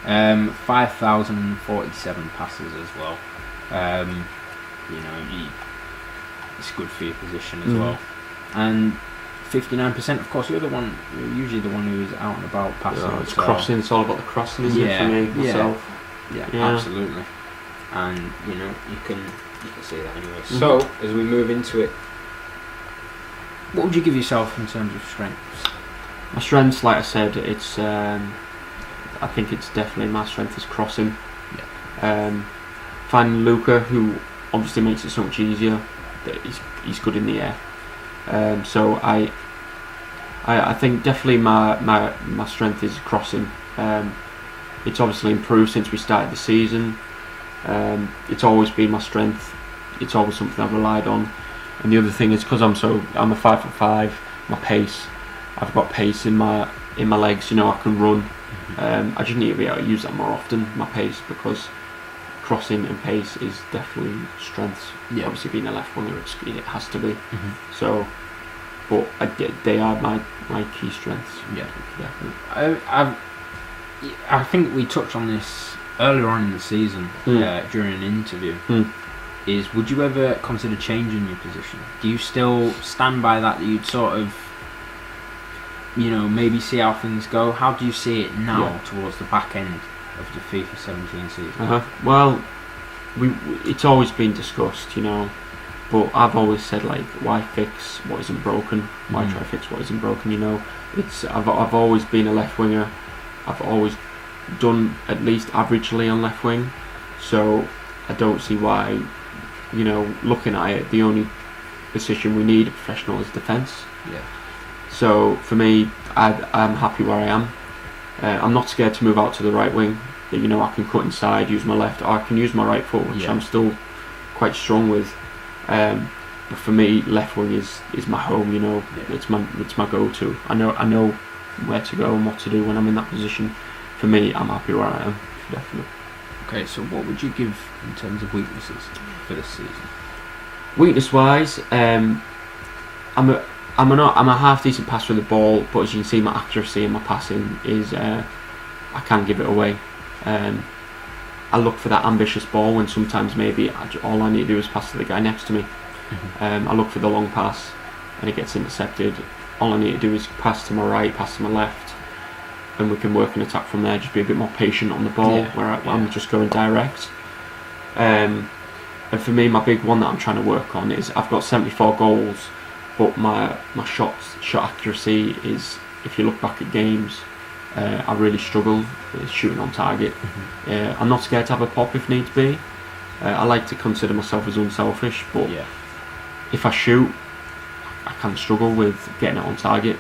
5,047 passes as well. It's good for your position as well. And 59%, of course, you're usually the one who is out and about passing. It's crossing. It's all about the crossing, isn't it, for me myself? Yeah, absolutely. And you can see that anyway. So as we move into it, what would you give yourself in terms of strengths? My strengths, like I said, it's I think it's definitely my strength is crossing. Finding Luca, who obviously makes it so much easier. That he's good in the air. So I think definitely my strength is crossing. It's obviously improved since we started the season. It's always been my strength. It's always something I've relied on. And the other thing is because I'm a 5'5", my pace. I've got pace in my legs. I can run. I just need to be able to use that more often. My pace, because crossing and pace is definitely strengths. Obviously, being a left winger, it has to be. So, but they are my key strengths. Yeah, definitely. I think we touched on this earlier on in the season during an interview. Is would you ever consider changing your position? Do you still stand by that you'd sort of maybe see how things go? How do you see it now towards the back end of the FIFA 17 season? Well, it's always been discussed, but I've always said, why fix what isn't broken? Why try to fix what isn't broken? I've always been a left winger. I've always done at least averagely on left wing, so I don't see why. Looking at it, the only position we need a professional is defence. So for me, I'm happy where I am. I'm not scared to move out to the right wing. I can cut inside, use my left, or I can use my right foot, which I'm still quite strong with. But for me, left wing is my home. It's my go-to. I know where to go and what to do when I'm in that position. For me, I'm happy where I am, definitely. Okay, so what would you give in terms of weaknesses for this season? Weakness-wise, I'm a half decent passer with the ball, but as you can see, my accuracy and my passing is I can give it away. I look for that ambitious ball when sometimes maybe all I need to do is pass to the guy next to me. I look for the long pass and it gets intercepted. All I need to do is pass to my right, pass to my left, and we can work an attack from there. Just be a bit more patient on the ball where I'm just going direct. And for me, my big one that I'm trying to work on is I've got 74 goals, but my shot accuracy is, if you look back at games, I really struggle with shooting on target. I'm not scared to have a pop if needs be. I like to consider myself as unselfish, but if I shoot, I can struggle with getting it on target.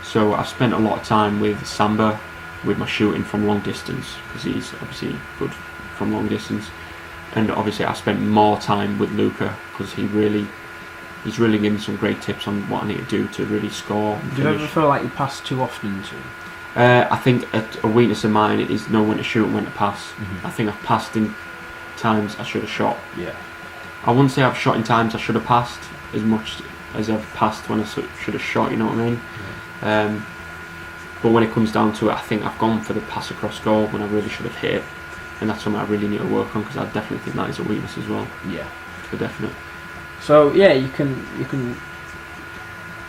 So I've spent a lot of time with Samba, with my shooting from long distance, because he's obviously good from long distance. And obviously I spent more time with Luca, because he's really given me some great tips on what I need to do to really score. Do you ever feel like you pass too often to him? I think a weakness of mine is know when to shoot and when to pass. I think I've passed in times I should have shot. I wouldn't say I've shot in times I should have passed as much as I've passed when I should have shot, you know what I mean? But when it comes down to it, I think I've gone for the pass across goal when I really should have hit it, and that's something I really need to work on, because I definitely think that is a weakness as well. Yeah, for definite. So yeah, you can.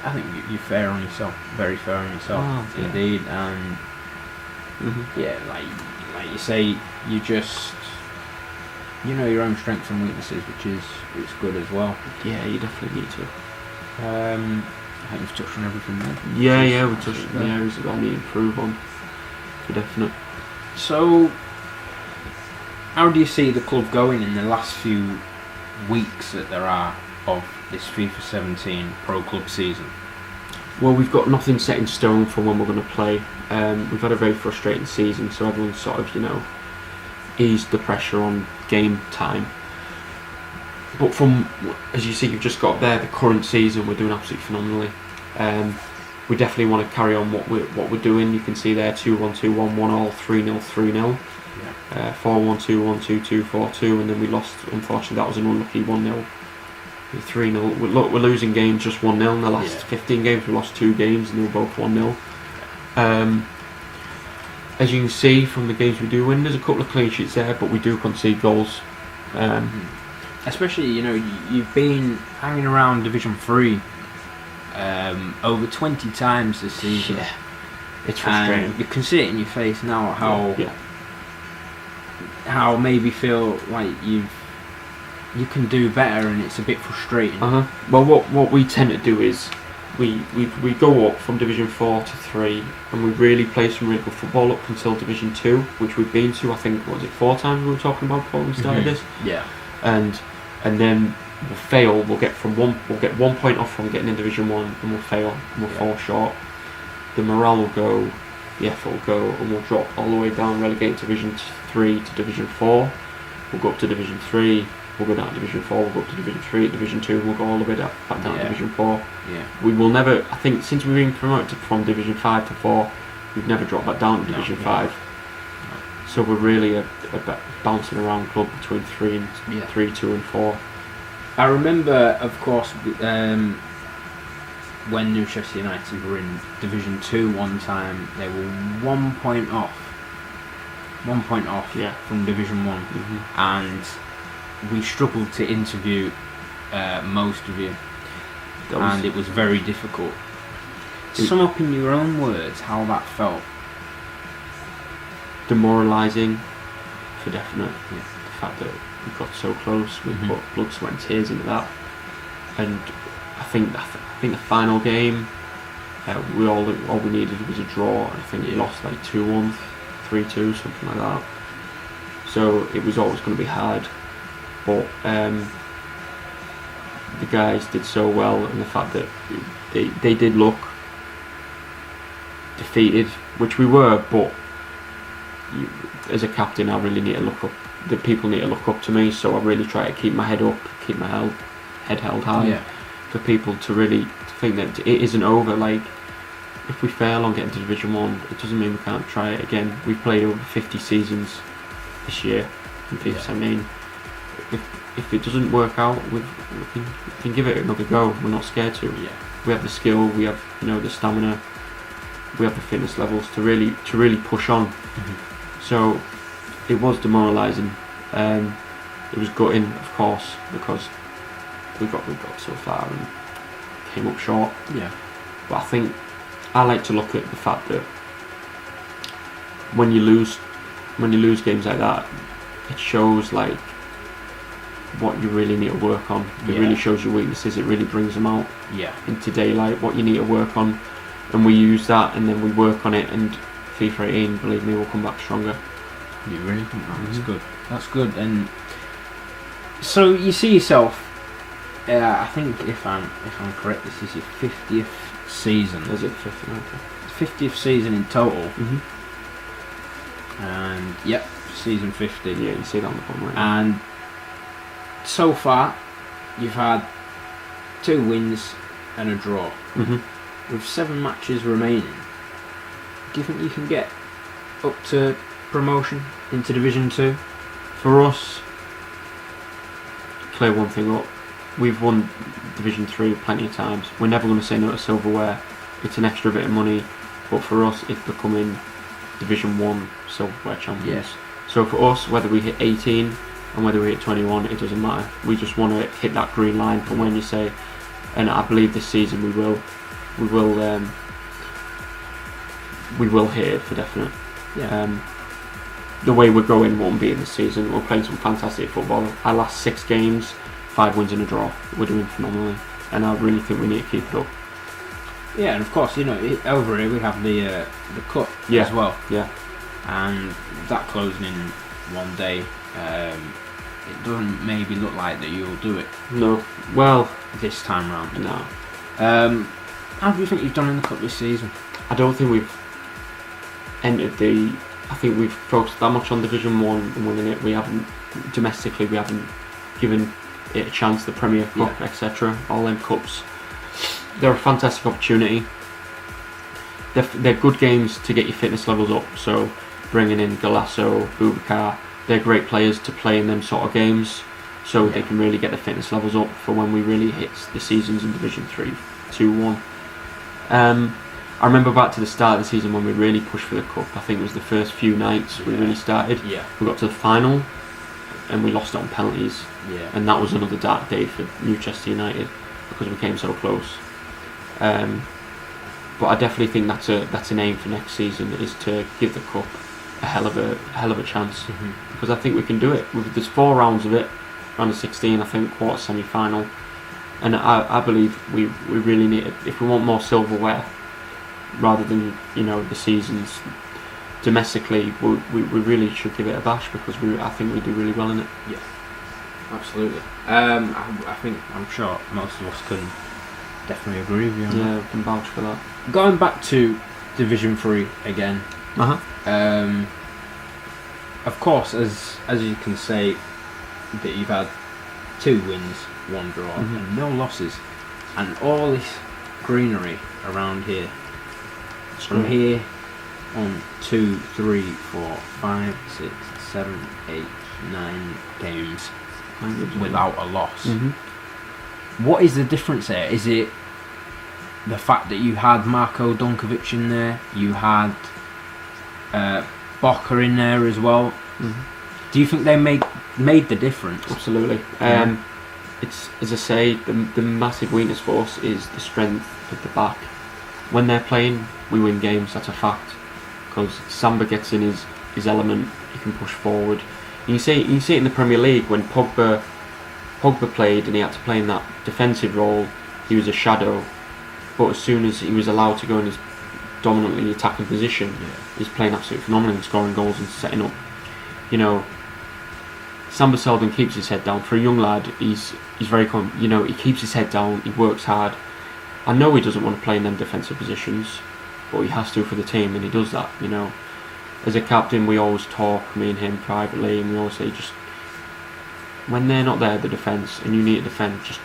I think you're fair on yourself, very fair on yourself, indeed. And yeah, like you say, you just know your own strengths and weaknesses, which is good as well. Yeah, you definitely need to. I think we've touched on everything there. Yeah, we touched on the areas that I need to improve on, for definite. So, how do you see the club going in the last few weeks that there are of this FIFA 17 Pro Club season? Well, we've got nothing set in stone for when we're going to play. We've had a very frustrating season, so everyone's sort of, eased the pressure on game time. But from, as you see, you've just got there, the current season, we're doing absolutely phenomenally. We definitely want to carry on what we're doing. You can see there 2-1, 2-1, 1-all, 3-0, 3-0. 4-1, 2-1, 2-2, 4-2, and then we lost. Unfortunately, that was an unlucky 1-0. 3-0. We're losing games just 1-0 in the last 15 games. We lost 2 games, and they were both 1-0. As you can see from the games we do win, there's a couple of clean sheets there, but we do concede goals. Especially, you've been hanging around Division 3 over 20 times this season. Yeah, it's frustrating. And you can see it in your face now how maybe feel like you can do better, and it's a bit frustrating. Well, what we tend to do is we go up from Division 4 to 3, and we really play some really good football up until Division 2, which we've been to, I think, 4 times we were talking about before we started this. Yeah. And then we'll fail. We'll get 1 point off from getting in Division 1, and we'll fail, and we'll fall short. The morale will go, the effort will go, and we'll drop all the way down, relegate Division 3 to Division 4. We'll go up to Division 3. We'll go down to Division 4, we'll go up to Division 3, Division 2, and we'll go all the way back down to Division 4. Yeah. We will never, I think, since we've been promoted from Division 5 to 4, we've never dropped back down to Division 5. No. So we're really a bouncing around club between 3, 2 and 4. I remember, of course, when Newchester United were in Division 2 one time, they were 1 point off. 1 point off from Division 1. And we struggled to interview most of you, and it was very difficult. Sum up in your own words how that felt. Demoralising, for definite. The fact that we got so close, we put blood, sweat and tears into that, and I think the final game, all we needed was a draw. I think we lost like 2-1, 3-2, something like that. So it was always going to be hard. But the guys did so well, and the fact that they did look defeated, which we were, but as a captain I really need to look up, the people need to look up to me, so I really try to keep my head up, keep my head held high, for people to really think that it isn't over. Like, if we fail on getting to Division 1, it doesn't mean we can't try it again. We've played over 50 seasons this year in FIFA 17. If it doesn't work out, we can give it another go. We're not scared to. We have the skill, we have the stamina, we have the fitness levels to really push on. So it was demoralising. It was gutting, of course, because we got so far and came up short. But I think I like to look at the fact that when you lose games like that, it shows like what you really need to work on. It really shows your weaknesses. It really brings them out into daylight, what you need to work on, and we use that, and then we work on it, and FIFA 18, believe me, will come back stronger. You really think that? That's good. That's good. And so you see yourself. I think if I'm correct, this is your 50th season. Is it 50th? 50th season in total. And season 50. Yeah, you see that on the bottom right. And so far, you've had 2 wins and a draw. With 7 matches remaining, do you think you can get up to promotion into Division 2? For us, clear one thing up, we've won Division 3 plenty of times. We're never going to say no to silverware. It's an extra bit of money, but for us it's becoming Division 1 silverware champions. So for us, whether we hit 18 and whether we hit 21, it doesn't matter. We just want to hit that green line from when you say, and I believe this season we will hit it for definite. Yeah. The way we're going won't be in this season. We're playing some fantastic football. Our last 6 games, 5 wins and a draw. We're doing phenomenally, and I really think we need to keep it up. Yeah, and of course, over here we have the cup as well. Yeah. And that closing in one day, it doesn't maybe look like that you'll do it. No. Well, this time round. No. How do you think you've done in the cup this season? I don't think we've entered the. I think we've focused that much on Division 1 and winning it. We haven't domestically. We haven't given it a chance. The Premier Cup, etc. All them cups. They're a fantastic opportunity. They're good games to get your fitness levels up. So bringing in Golasso, Boubacar, they're great players to play in them sort of games. So they can really get the fitness levels up for when we really hit the seasons in Division 3, 2, 1. I remember back to the start of the season when we really pushed for the cup. I think it was the first few nights we really started. Yeah. We got to the final and we lost it on penalties. Yeah. And that was another dark day for Newchester United because we came so close. But I definitely think that's an aim for next season, is to give the cup a hell of a chance, because I think we can do it. There's 4 rounds of it, round of 16, I think, quarter, semi-final, and I believe we really need it. If we want more silverware rather than the seasons domestically, we really should give it a bash, because I think we do really well in it. Yeah, absolutely. I'm sure most of us can definitely agree with you on that. Yeah, we can vouch for that. Going back to Division 3 again. Of course, as you can say, that you've had 2 wins, 1 draw, and no losses, and all this greenery around here. From here on 2, 3, 4, 5, 6, 7, 8, 9 games without a loss. What is the difference there? Is it the fact that you had Marko Dunkovic in there, you had Boka in there as well? Do you think they made the difference? Absolutely. It's, as I say, the massive weakness for us is the strength of the back. When they're playing, we win games. That's a fact, because Samba gets in his element. He can push forward. You see it in the Premier League when Pogba played and he had to play in that defensive role. He was a shadow, but as soon as he was allowed to go in his dominantly attacking position, he's playing absolutely phenomenal and scoring goals and setting up. Samba Seldom keeps his head down. For a young lad, he's very he keeps his head down. He works hard. I know he doesn't want to play in them defensive positions, but he has to for the team, and he does that. As a captain, we always talk, me and him privately, and we always say, just when they're not there, the defence, and you need to defend, just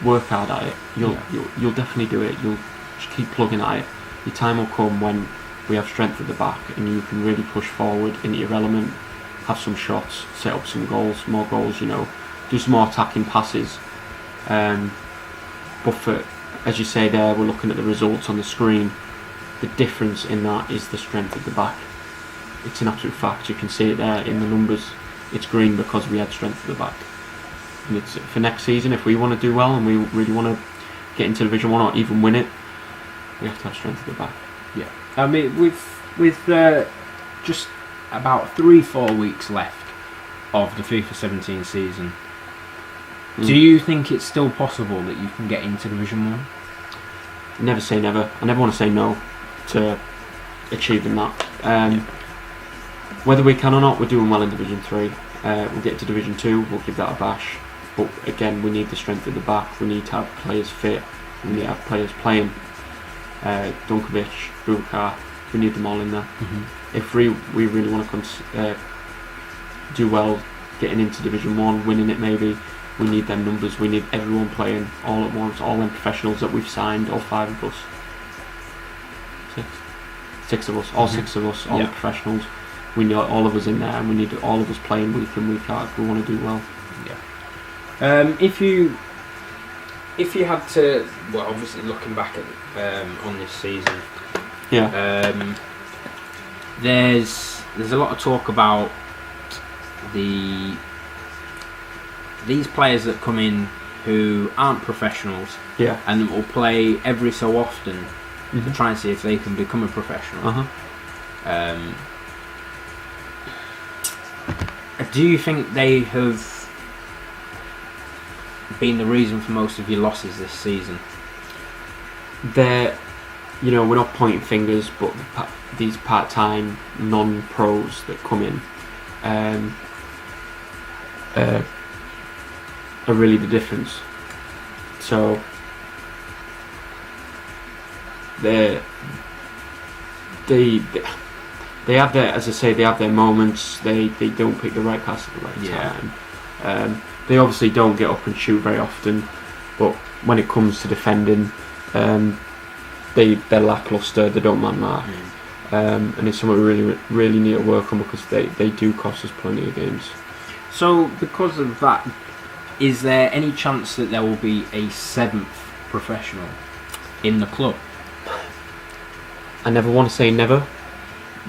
work hard at it. You'll definitely do it. You'll just keep plugging at it. Your time will come when we have strength at the back, and you can really push forward into your element, have some shots, set up some goals, more goals. Do some more attacking passes. But for, as you say there, we're looking at the results on the screen. The difference in that is the strength of the back. It's an absolute fact. You can see it there in the numbers. It's green because we had strength at the back. And it's for next season, if we want to do well and we really want to get into Division 1 or even win it, we have to have strength at the back. Yeah. I mean, with just about 3-4 weeks left of the FIFA 17 season, do you think it's still possible that you can get into Division 1? Never say never. I never want to say no to achieving that. Whether we can or not, we're doing well in Division 3. We'll get to Division 2, we'll give that a bash. But again, we need the strength at the back. We need to have players fit. We need to have players playing. Dunkovic, Boubacar, we need them all in there. If we really want to do well, getting into Division 1, winning it maybe, we need them numbers. We need everyone playing all at once, all them professionals that we've signed, all 5 of us. 6 of us, all 6 of us, all the professionals. We need all of us in there, and we need all of us playing week in, week out if we want to do well. If you had to, well, obviously looking back at on this season, there's a lot of talk about the these players that come in who aren't professionals, and will play every so often to try and see if they can become a professional. Do you think they have been the reason for most of your losses this season? We're not pointing fingers, but these part-time non-pros that come in are really the difference. So they have their, as I say, they have their moments. They don't pick the right pass at the right time. They obviously don't get up and shoot very often, but when it comes to defending, they're lacklustre. They don't man mark, and it's something we really need to work on, because they do cost us plenty of games. So because of that, is there any chance that there will be a 7th professional in the club? I never want to say never,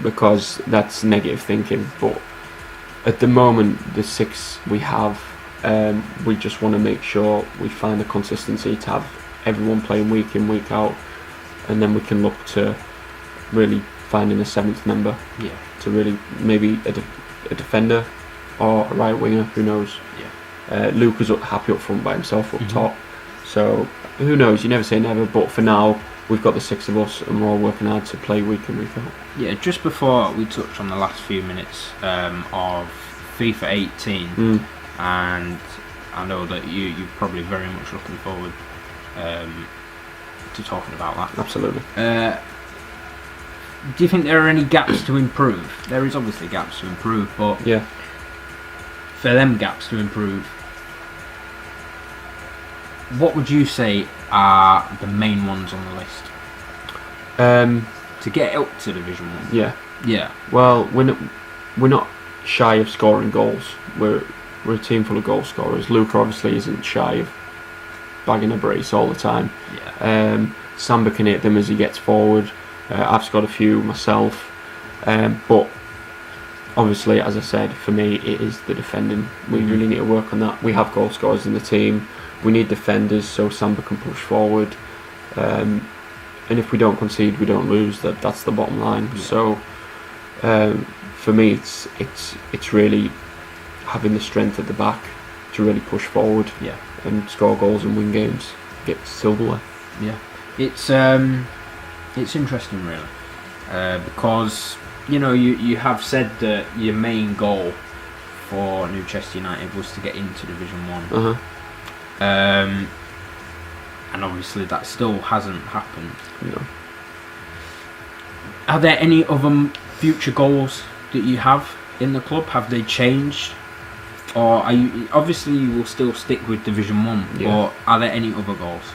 because that's negative thinking, but at the moment the 6 we have, we just want to make sure we find the consistency to have everyone playing week in, week out, and then we can look to really finding a 7th member, to really maybe a defender or a right winger, who knows. Luke was happy up front by himself up top, so who knows, you never say never, but for now we've got the 6 of us and we're all working hard to play week in, week out. Just before we touch on the last few minutes of FIFA 18, and I know that you're probably very much looking forward to talking about that. Absolutely. Do you think there are any gaps to improve? There is obviously gaps to improve, but for them gaps to improve, what would you say are the main ones on the list to get up to Division 1? Well, we're not shy of scoring goals. We're a team full of goal scorers. Luca obviously isn't shy of bagging a brace all the time. Samba can hit them as he gets forward. I've scored a few myself, but obviously, as I said, for me it is the defending. We really need to work on that. We have goal scorers in the team. We need defenders so Samba can push forward, and if we don't concede, we don't lose. That's the bottom line. So for me, it's really having the strength at the back to really push forward, and score goals and win games, get silverware. It's interesting, really, because you have said that your main goal for Newchester United was to get into Division 1. And obviously that still hasn't happened. No. Are there any other future goals that you have in the club? Have they changed? Or are you, obviously you will still stick with Division 1, or are there any other goals?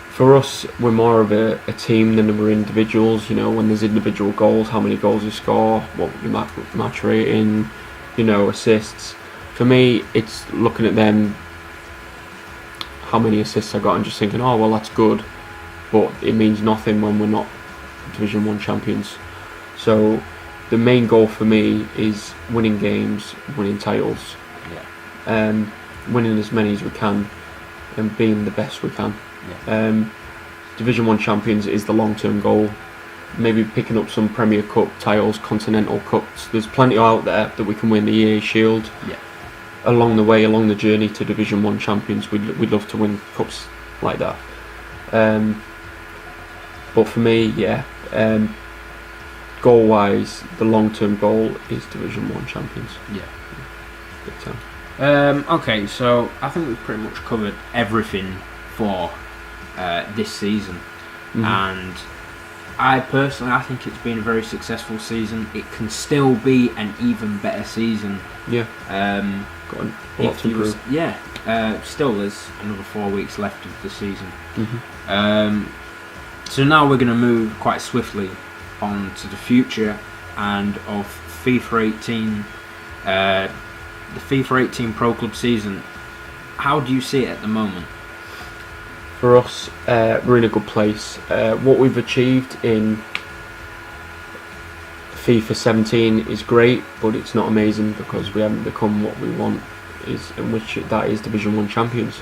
For us, we're more of a team than we're individuals. When there's individual goals, how many goals you score, what your match rating, assists. For me, it's looking at them, how many assists I got, and just thinking, oh well, that's good, but it means nothing when we're not Division 1 champions. So the main goal for me is winning games, winning titles, winning as many as we can, and being the best we can. Division 1 champions is the long-term goal. Maybe picking up some Premier Cup titles, Continental Cups. There's plenty out there that we can win, the EA Shield. Along the way, along the journey to Division 1 champions, we'd love to win cups like that. But for me, goal-wise, the long-term goal is Division 1 champions. Big time. Okay, so I think we've pretty much covered everything for this season, and I think it's been a very successful season. It can still be an even better season. Got a lot to improve. Still there's another 4 weeks left of the season. So now we're going to move quite swiftly on to the future and of FIFA 18, the FIFA 18 Pro Club season. How do you see it at the moment? For us, we're in a good place. What we've achieved in FIFA 17 is great, but it's not amazing because we haven't become what we want that is Division 1 champions.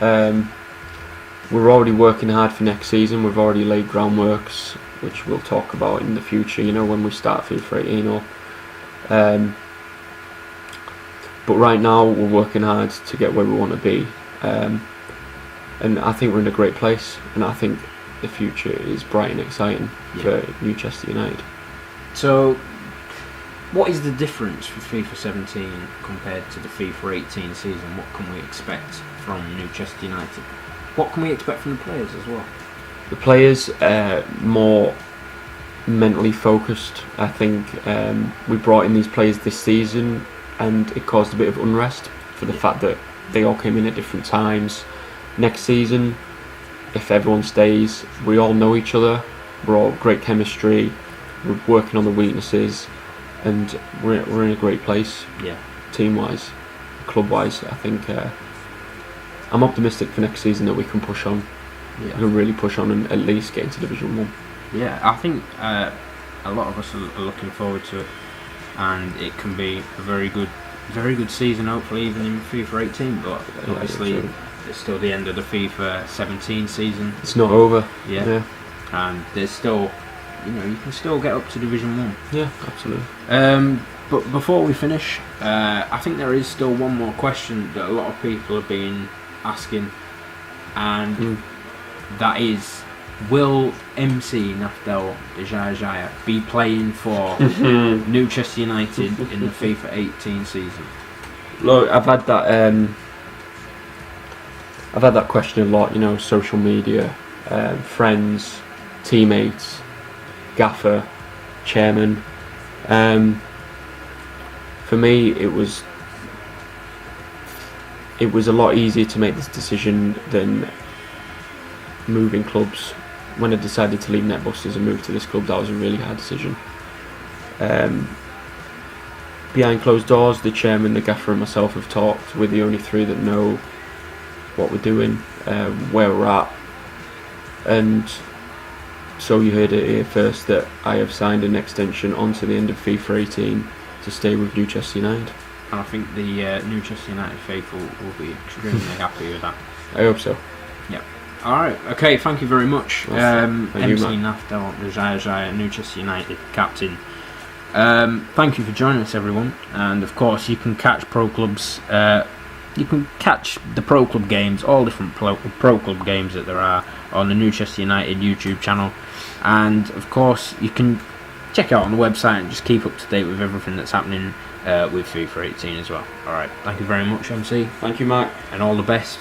We're already working hard for next season. We've already laid groundworks, which we'll talk about in the future, when we start FIFA 18 up. But right now we're working hard to get where we want to be, and I think we're in a great place, and I think the future is bright and exciting for Newchester United. So, what is the difference for FIFA 17 compared to the FIFA 18 season? What can we expect from Newchester United? What can we expect from the players as well? The players are more mentally focused. I think we brought in these players this season, and it caused a bit of unrest for the fact that they all came in at different times. Next season, if everyone stays, we all know each other. We're all great chemistry. We're working on the weaknesses, and we're in a great place. Yeah. Team-wise, club-wise, I think I'm optimistic for next season that we can push on. Yeah. We can really push on and at least get into Division 1. Yeah, I think a lot of us are looking forward to it, and it can be a very good season, hopefully, even in FIFA 18. But obviously, it's still the end of the FIFA 17 season. It's not over. Yeah. And there's still, you can still get up to Division 1. Yeah, absolutely. But before we finish, I think there is still one more question that a lot of people have been asking, and that is, will MC Nafdeljiajia be playing for Newchester United in the FIFA 18 season? Look, I've had that question a lot. Social media, friends, teammates, gaffer, chairman. For me, it was a lot easier to make this decision than moving clubs. When I decided to leave Netbusters and move to this club, that was a really hard decision. Behind closed doors, the chairman, the gaffer and myself have talked. We're the only three that know what we're doing, where we're at, and so you heard it here first that I have signed an extension onto the end of FIFA 18 to stay with Newchester United. And I think the Newchester United faithful will be extremely happy with that. I hope so. Yep. Alright, okay, thank you very much. MC Nafdeljiajia, Newchester United captain. Thank you for joining us, everyone. And of course, you can catch pro clubs. You can catch the pro club games, all different pro club games that there are, on the Newchester United YouTube channel. And of course, you can check out on the website and just keep up to date with everything that's happening with FIFA 18 as well. Alright, thank you very much, MC. Thank you, Mark. And all the best.